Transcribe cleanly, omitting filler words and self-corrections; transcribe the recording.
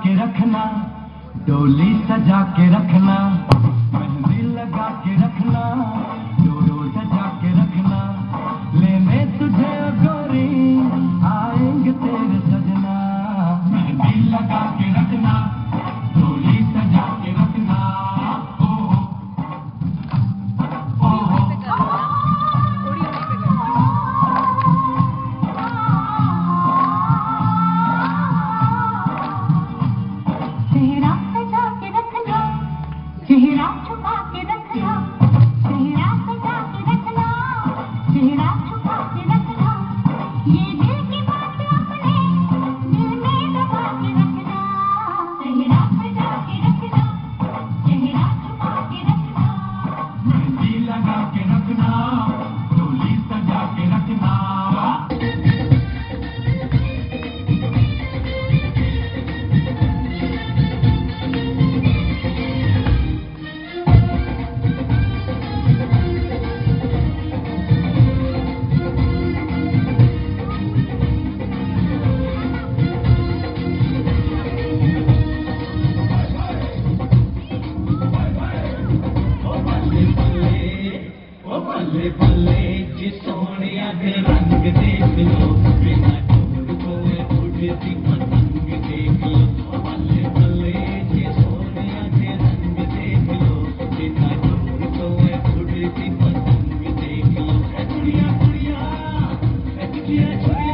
के रखना, डोली सजा के रखना, मेहंदी लगा के रखना, डोलो सजा के रखना, लेने तुझे गोरी आएंगे तेरे सजना। मेहंदी लगा के रखना, डोली सजा के रखना, चेहरा छुपा के रखना, चेहरा सजा के रखना, चेहरा छुपा के रखना, ये दिल की बात अपने दिल में दबा के रखना। चेहरा सजा के रखना, चेहरा छुपा के रखना, मेहंदी लगा के रखना, डोली सजा के रखना। बल्ले बल्ले जी सोनिया के रंग देख लो, बिना ढूंढ कोई उड़ती पतंग देख लो। बल्ले बल्ले जी सोनिया के रंग देख लो, बिना ढूंढ कोई उड़ती पतंग देख लो। कुड़िया कुड़िया, कुड़िया कुड़िया।